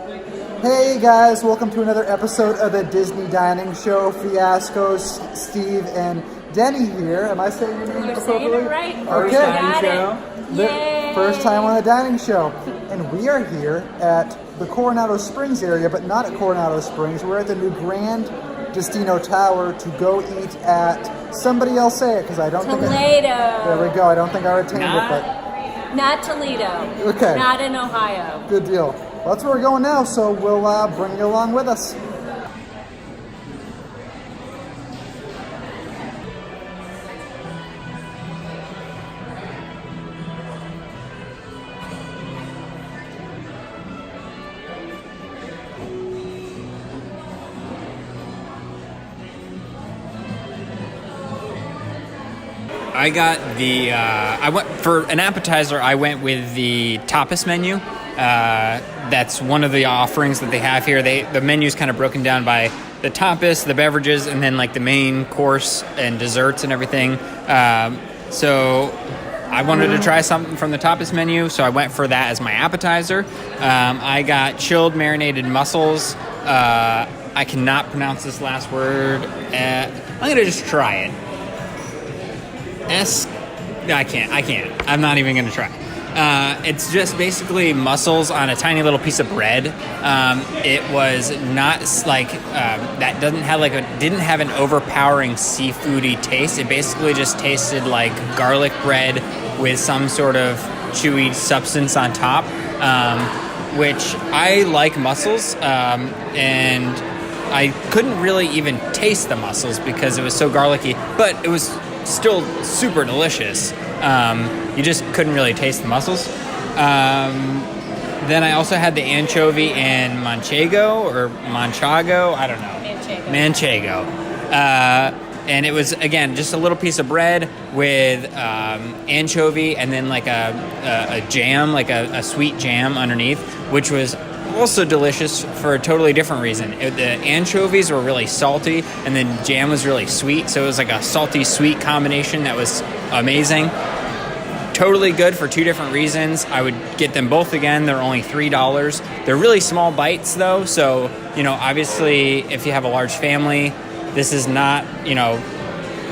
Hey guys, welcome to another episode of the Disney Dining Show. Fiasco, Steve, and Deni here. Am I saying your name appropriately? You're saying it right. Okay. Got it. Yay. First time on the dining show. And we are here at the Coronado Springs area, but not at Coronado Springs. We're at the new Grand Destino Tower to go eat at, somebody else say it, because I don't Toledo. There we go. I don't think I retained it, but... Not Toledo. Okay. Not in Ohio. Good deal. Well, that's where we're going now, so we'll bring you along with us. I got I went for an appetizer. I went with the tapas menu. That's one of the offerings that they have here. The menu's kind of broken down by the tapas, the beverages, and then like the main course and desserts and everything. So I wanted to try something from the tapas menu, so I went for that as my appetizer. I got chilled marinated mussels. I cannot pronounce this last word. I'm gonna just try it. I can't. I'm not even going to try. It's just basically mussels on a tiny little piece of bread. It was not like that didn't have an overpowering seafoody taste. It basically just tasted like garlic bread with some sort of chewy substance on top, which I like mussels, and I couldn't really even taste the mussels because it was so garlicky, but it was still super delicious. You just couldn't really taste the mussels. Then I also had the anchovy and manchego, I don't know. Manchego. And it was, again, just a little piece of bread with anchovy and then like a jam, like a sweet jam underneath, which was also delicious for a totally different reason. The anchovies were really salty, and then jam was really sweet, so it was like a salty-sweet combination that was amazing. Totally good for two different reasons. I would get them both again. They're only $3. They're really small bites, though, so, obviously, if you have a large family, this is not,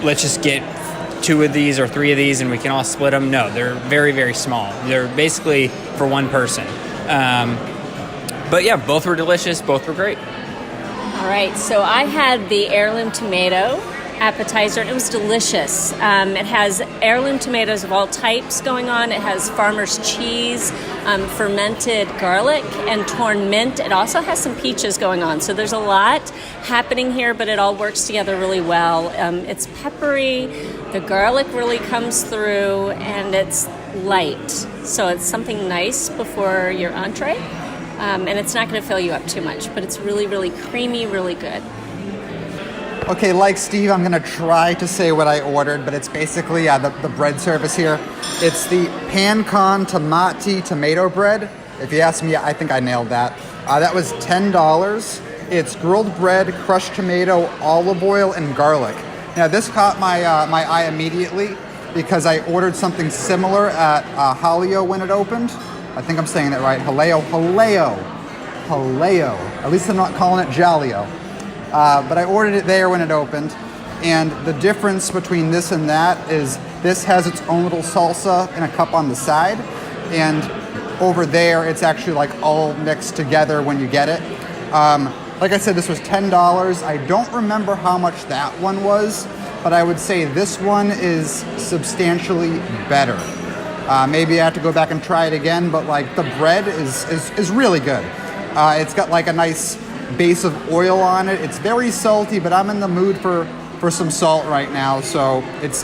let's just get 2 of these or 3 of these and we can all split them. No, they're very, very small. They're basically for one person. But yeah, both were delicious. Both were great. All right, so I had the Heirloom Tomato appetizer, and it was delicious. It has heirloom tomatoes of all types going on. It has farmer's cheese, fermented garlic, and torn mint. It also has some peaches going on. So there's a lot happening here, but it all works together really well. It's peppery, the garlic really comes through, and it's light. So it's something nice before your entree. And it's not going to fill you up too much, but it's really, really creamy, really good. Okay, like Steve, I'm going to try to say what I ordered, but it's basically the bread service here. It's the pan con tomati tomato bread. If you ask me, I think I nailed that. That was $10. It's grilled bread, crushed tomato, olive oil, and garlic. Now, this caught my eye immediately because I ordered something similar at Haleo when it opened. I think I'm saying that right. Haleo. At least I'm not calling it Jaleo. But I ordered it there when it opened. And the difference between this and that is this has its own little salsa in a cup on the side. And over there, it's actually like all mixed together when you get it. Like I said, this was $10. I don't remember how much that one was, but I would say this one is substantially better. Maybe I have to go back and try it again, but like the bread is really good. It's got like a nice base of oil on it. It's very salty, but I'm in the mood for some salt right now, so it's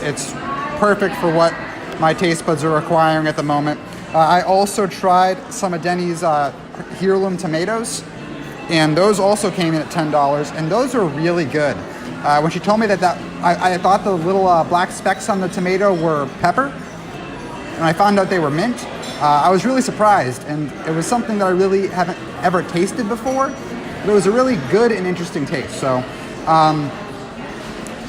perfect for what my taste buds are requiring at the moment. I also tried some of Deni's Heirloom Tomatoes, and those also came in at $10, and those are really good. When she told me that I thought the little black specks on the tomato were pepper, and I found out they were mint. I was really surprised, and it was something that I really haven't ever tasted before, but it was a really good and interesting taste. So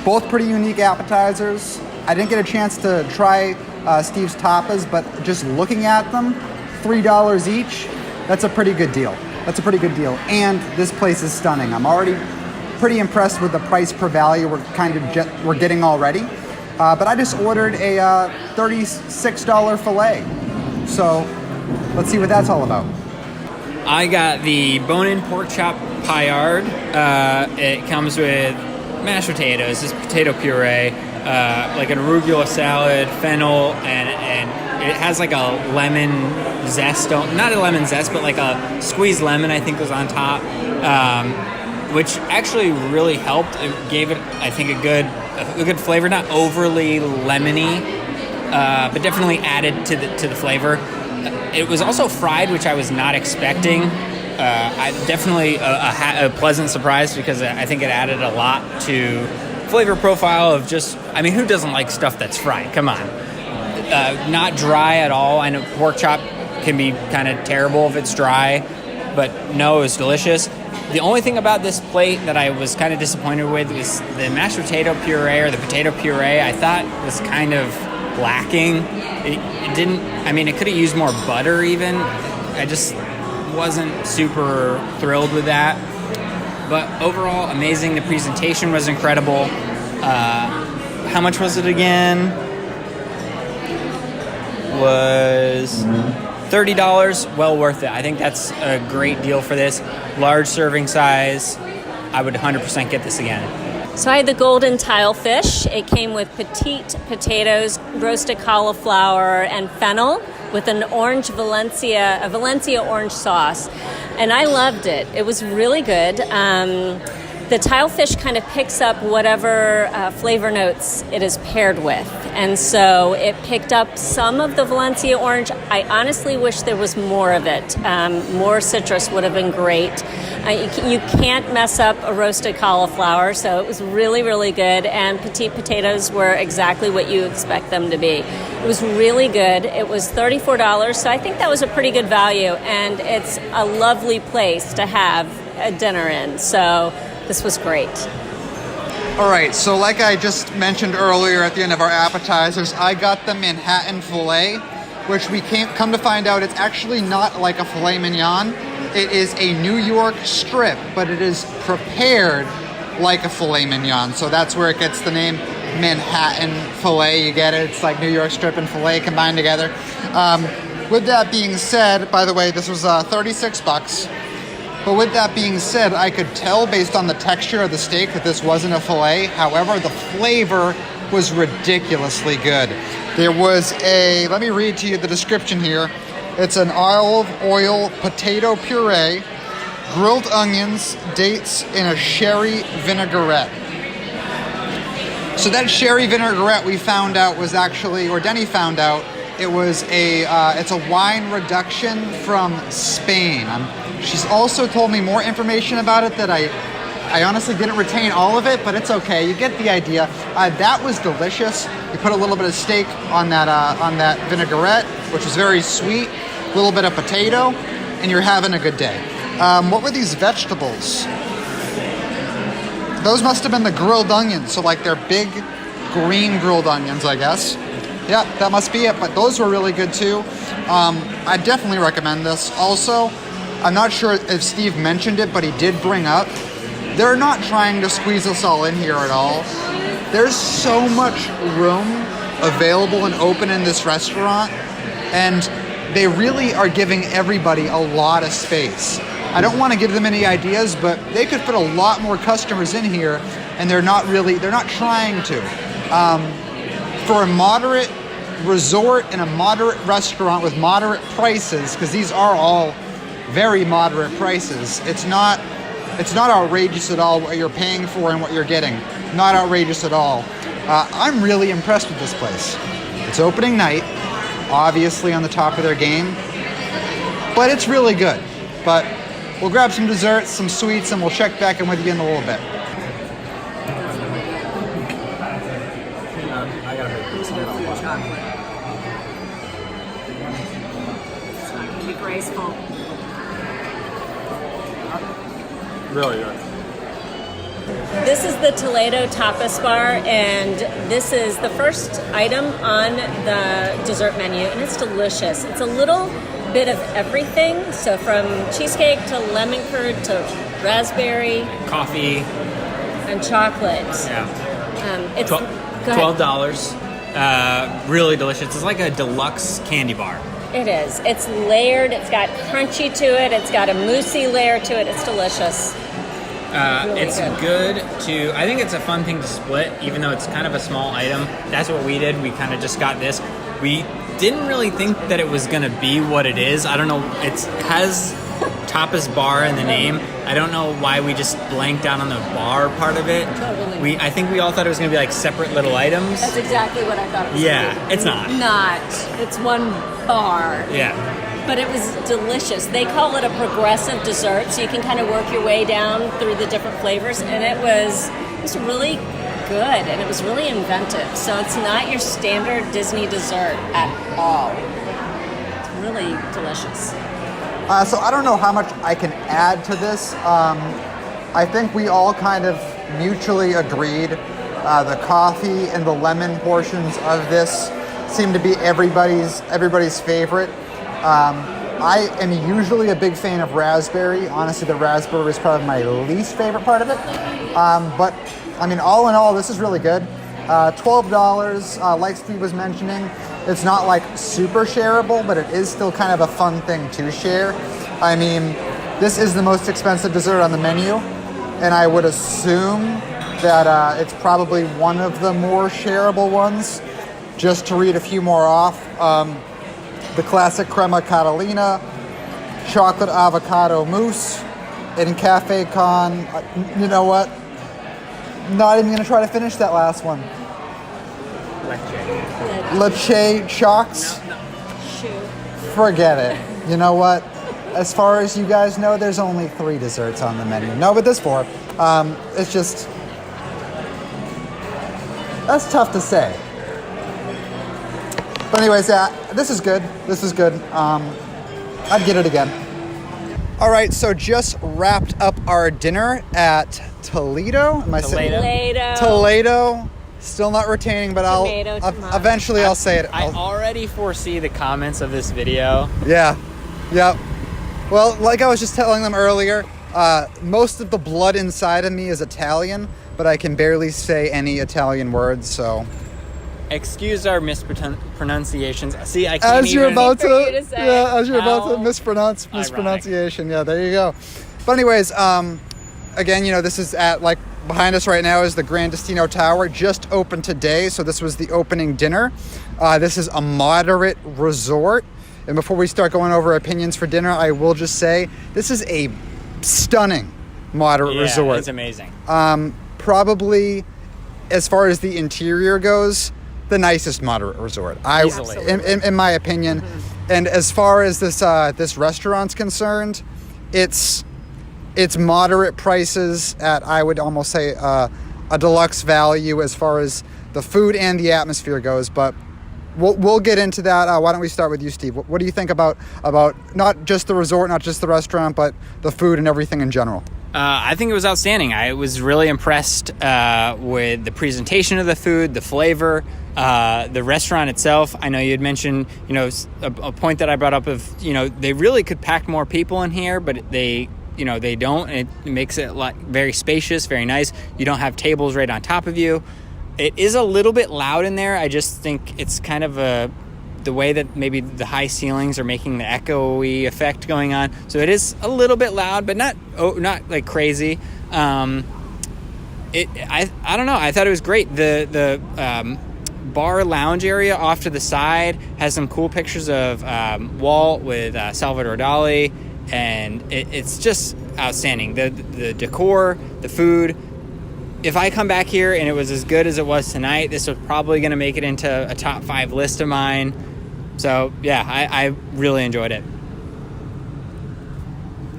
both pretty unique appetizers. I didn't get a chance to try Steve's tapas, but just looking at them, $3 each, that's a pretty good deal. That's a pretty good deal. And this place is stunning. I'm already pretty impressed with the price per value we're getting already. But I just ordered a $36 fillet. So let's see what that's all about. I got the bone-in pork chop paillard. It comes with mashed potatoes, this potato puree, like an arugula salad, fennel, and it has like a lemon zest. Not a lemon zest, but like a squeezed lemon, I think, was on top, which actually really helped. It gave it, I think, a good flavor. Not overly lemony, but definitely added to the flavor. It was also fried, which I was not expecting. Definitely a pleasant surprise because I think it added a lot to flavor profile of just, I mean, who doesn't like stuff that's fried? Come on. Not dry at all. I know pork chop can be kind of terrible if it's dry, but no, it was delicious. The only thing about this plate that I was kind of disappointed with was the mashed potato puree, or the potato puree, I thought was kind of lacking. It didn't, I mean, it could have used more butter even. I just wasn't super thrilled with that. But overall, amazing. The presentation was incredible. How much was it again? Was $30. Well worth it. I think that's a great deal for this. Large serving size. I would 100% get this again. So I had the golden tilefish. It came with petite potatoes, roasted cauliflower, and fennel with an Valencia orange sauce. And I loved it. It was really good. The tilefish kind of picks up whatever flavor notes it is paired with. And so it picked up some of the Valencia orange. I honestly wish there was more of it. More citrus would have been great. You can't mess up a roasted cauliflower, so it was really, really good. And petite potatoes were exactly what you expect them to be. It was really good. It was $34, so I think that was a pretty good value. And it's a lovely place to have a dinner in. So this was great. All right, so like I just mentioned earlier at the end of our appetizers, I got the Manhattan Fillet, which we come to find out it's actually not like a filet mignon. It is a New York strip, but it is prepared like a filet mignon. So that's where it gets the name Manhattan Fillet. You get it? It's like New York strip and filet combined together. With that being said, by the way, this was $36. But with that being said, I could tell based on the texture of the steak that this wasn't a filet. However, the flavor was ridiculously good. There was let me read to you the description here. It's an olive oil potato puree, grilled onions, dates, and a sherry vinaigrette. So that sherry vinaigrette we found out was actually, or Deni found out, it's a wine reduction from Spain. She's also told me more information about it that I honestly didn't retain all of it, but it's okay. You get the idea. That was delicious. We put a little bit of steak on that vinaigrette, which was very sweet. A little bit of potato, and you're having a good day. What were these vegetables? Those must have been the grilled onions. So like they're big green grilled onions, I guess. Yeah, that must be it. But those were really good too. I definitely recommend this. Also, I'm not sure if Steve mentioned it, but he did bring up, they're not trying to squeeze us all in here at all. There's so much room available and open in this restaurant, and they really are giving everybody a lot of space. I don't want to give them any ideas, but they could fit a lot more customers in here, and they're not trying to. For a moderate resort and a moderate restaurant with moderate prices, because these are all very moderate prices. It's not outrageous at all what you're paying for and what you're getting. Not outrageous at all. I'm really impressed with this place. It's opening night, obviously on the top of their game, but it's really good. But we'll grab some desserts, some sweets, and we'll check back in with you in a little bit. It's not going to be graceful. Really good. This is the Toledo Tapas Bar, and this is the first item on the dessert menu, and it's delicious. It's a little bit of everything. So from cheesecake to lemon curd to raspberry Coffee. and chocolate. Yeah. It's go ahead. $12. Really delicious. It's like a deluxe candy bar. It is. It's layered. It's got crunchy to it. It's got a moussey layer to it. It's delicious. Really It's good to, I think it's a fun thing to split, even though it's kind of a small item. That's what we did. We kind of just got this. We didn't really think that it was going to be what it is. I don't know. It has Tapas Bar in the name. I don't know why we just blanked out on the bar part of it. Totally. I think we all thought it was going to be like separate little items. That's exactly what I thought it was. Yeah, gonna be. it's not. It's one bar. Yeah. But it was delicious. They call it a progressive dessert, so you can kind of work your way down through the different flavors, and it was really good, and it was really inventive. So it's not your standard Disney dessert at all. It's really delicious. So I don't know how much I can add to this. I think we all kind of mutually agreed the coffee and the lemon portions of this seem to be everybody's favorite. I am usually a big fan of raspberry. Honestly, the raspberry is probably my least favorite part of it. But I mean, all in all, this is really good. $12, like Steve was mentioning, it's not like super shareable, but it is still kind of a fun thing to share. I mean, this is the most expensive dessert on the menu, and I would assume that it's probably one of the more shareable ones. Just to read a few more off, the classic crema catalina, chocolate avocado mousse, and cafe con. You know what? Not even gonna try to finish that last one. Leche chocks. Forget it. You know what? As far as you guys know, there's only 3 desserts on the menu. No, but there's 4. It's just, that's tough to say. But anyways, this is good. This is good. I'd get it again. All right, so just wrapped up our dinner at Toledo. Am I saying Toledo? Still not retaining, but eventually I'll say it. I already foresee the comments of this video. Yeah. Yep. Well, like I was just telling them earlier, most of the blood inside of me is Italian, but I can barely say any Italian words, so. Excuse our mispronunciations. See, I can't as you're even... about to, to say. yeah, as you're about to mispronunciation. Yeah, there you go. But anyways, again, you know, this is at, like, behind us right now is the Grand Destino Tower, just opened today, so this was the opening dinner. This is a moderate resort. And before we start going over opinions for dinner, I will just say this is a stunning moderate resort. It's amazing. Probably, as far as the interior goes, the nicest moderate resort. Easily. In my opinion. Mm-hmm. And as far as this restaurant's concerned, it's moderate prices at, I would almost say, a deluxe value as far as the food and the atmosphere goes. But we'll get into that. Why don't we start with you, Steve? What do you think about not just the resort, not just the restaurant, but the food and everything in general? I think it was outstanding. I was really impressed with the presentation of the food, the flavor, the restaurant itself. I know you had mentioned, you know, a point that I brought up of, you know, they really could pack more people in here, but they don't. And it makes it like very spacious, very nice. You don't have tables right on top of you. It is a little bit loud in there. I just think it's kind of the way that maybe the high ceilings are making the echoey effect going on. So it is a little bit loud, but not like crazy. I don't know. I thought it was great. The bar lounge area off to the side has some cool pictures of Walt with Salvador Dali, and it's just outstanding. The decor, the food. If I come back here and it was as good as it was tonight, this was probably going to make it into a top 5 list of mine. So, yeah, I really enjoyed it.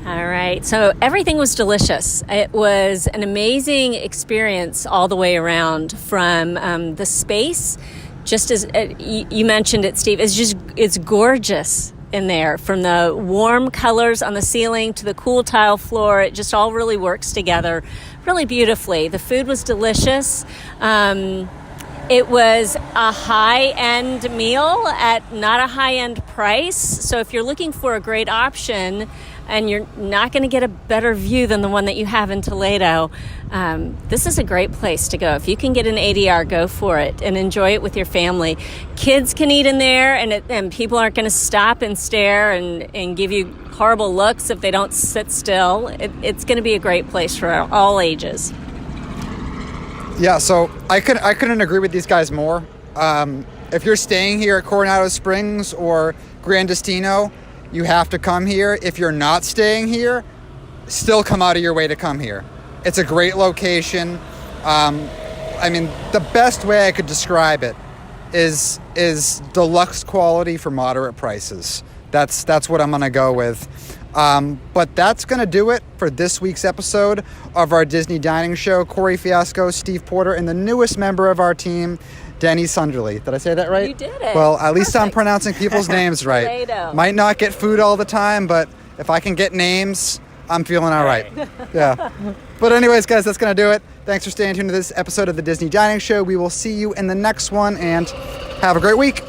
All right. So everything was delicious. It was an amazing experience all the way around, from the space, just as you mentioned it, Steve. It's gorgeous in there, from the warm colors on the ceiling to the cool tile floor. It just all really works together really beautifully. The food was delicious. It was a high-end meal at not a high-end price. So if you're looking for a great option and you're not going to get a better view than the one that you have in Toledo, this is a great place to go. If you can get an ADR, go for it and enjoy it with your family. Kids can eat in there, and people aren't going to stop and stare and give you horrible looks if they don't sit still. It's going to be a great place for all ages. Yeah, so I couldn't agree with these guys more. If you're staying here at Coronado Springs or Grand Destino, you have to come here. If you're not staying here, still come out of your way to come here. It's a great location. I mean, the best way I could describe it is deluxe quality for moderate prices. That's what I'm gonna go with. But that's going to do it for this week's episode of our Disney Dining Show. Corey Fiasco, Steve Porter, and the newest member of our team, Deni Sunderly. Did I say that right? You did it. Well, at least I'm pronouncing people's names right. Toledo. Might not get food all the time, but if I can get names, I'm feeling all right. Yeah. But anyways, guys, that's going to do it. Thanks for staying tuned to this episode of the Disney Dining Show. We will see you in the next one, and have a great week.